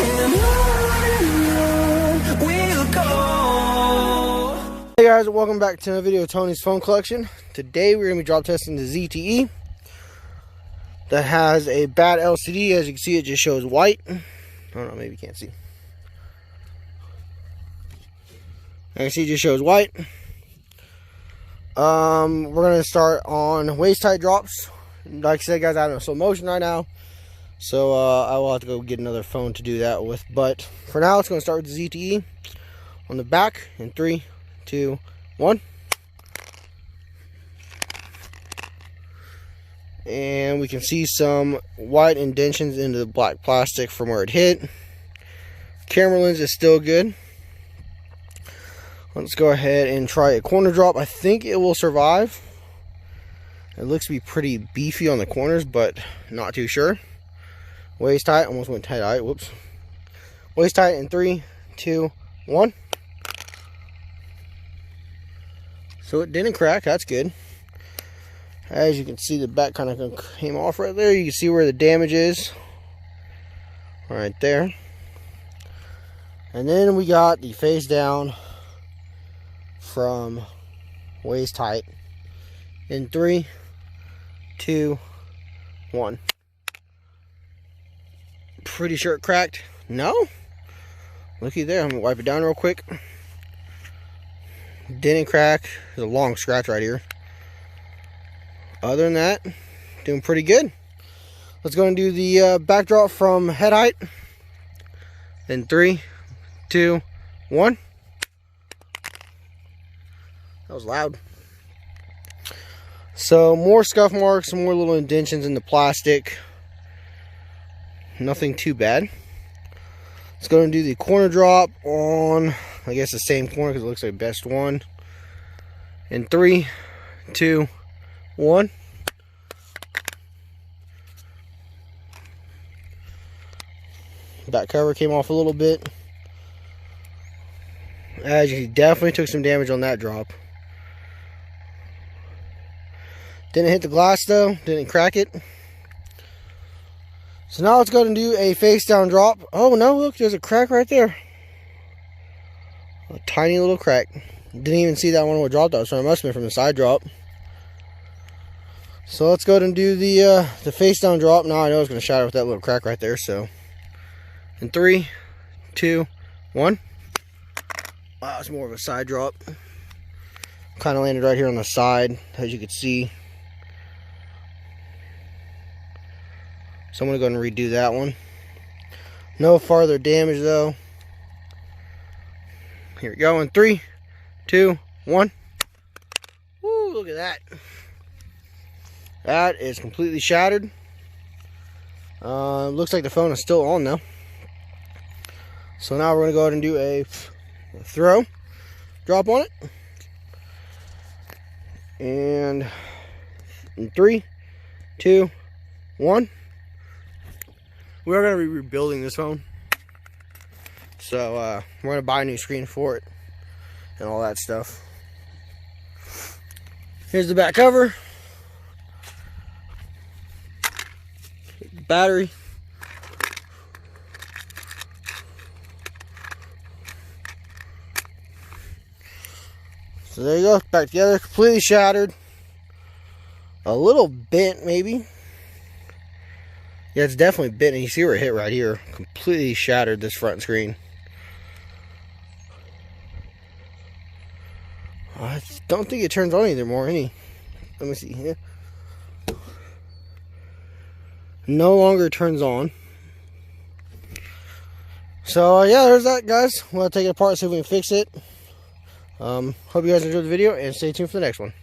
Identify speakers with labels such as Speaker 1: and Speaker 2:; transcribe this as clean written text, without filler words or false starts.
Speaker 1: and on we'll go.
Speaker 2: Hey guys, welcome back to another video of Tony's phone collection. Today we're going to be drop testing the ZTE that has a bad LCD. As you can see, it just shows white. I don't know, maybe you can't see. I can see it just shows white. We're going to start on waist height drops. Like I said, guys, I'm in slow motion right now, so I will have to go get another phone to do that with. But for now, it's going to start with the ZTE on the back in 3, 2, 1. And we can see some white indentions into the black plastic from where it hit. Camera lens is still good. Let's go ahead and try a corner drop. I think it will survive. It looks to be pretty beefy on the corners, but not too sure. Waist height, almost went head height, whoops. Waist height in 3, 2, 1. So it didn't crack, that's good. As you can see, the back kind of came off right there. You can see where the damage is. Right there. And then we got the face down from waist height in 3, 2, 1. Pretty sure it cracked. No? Looky there. I'm gonna wipe it down real quick. Didn't crack. There's a long scratch right here. Other than that, doing pretty good. Let's go and do the backdrop from head height in 3, 2, 1. That was loud. So more scuff marks, some more little indentions in the plastic. Nothing too bad. Let's go and do the corner drop on, I guess, the same corner because it looks like best one. In 3, 2, 1. Back cover came off a little bit. As you definitely took some damage on that drop. Didn't hit the glass though, didn't crack it. So now let's go and do a face down drop. Oh no, look, there's a crack right there. A tiny little crack. Didn't even see that one when it dropped out, so it must have been from the side drop. So let's go ahead and do the face down drop. Now I know it's going to shatter with that little crack right there. So in 3, 2, 1. Wow, it's more of a side drop. Kind of landed right here on the side, as you can see. So I'm going to go ahead and redo that one. No farther damage though. Here we go in 3, 2, 1. Woo, look at that. That is completely shattered. Looks like the phone is still on though. So now we're going to go ahead and do a throw drop on it. And in 3, 2, 1. We're going to be rebuilding this phone. So we're going to buy a new screen for it and all that stuff. Here's the back cover. Battery. So there you go, back together, completely shattered. A little bent maybe. Yeah, it's definitely bent, and you see where it hit right here. Completely shattered this front screen. I don't think it turns on anymore. Let me see here. No longer turns on. So yeah, there's that, guys. We'll take it apart, see if we can fix it. Hope you guys enjoyed the video, and stay tuned for the next one.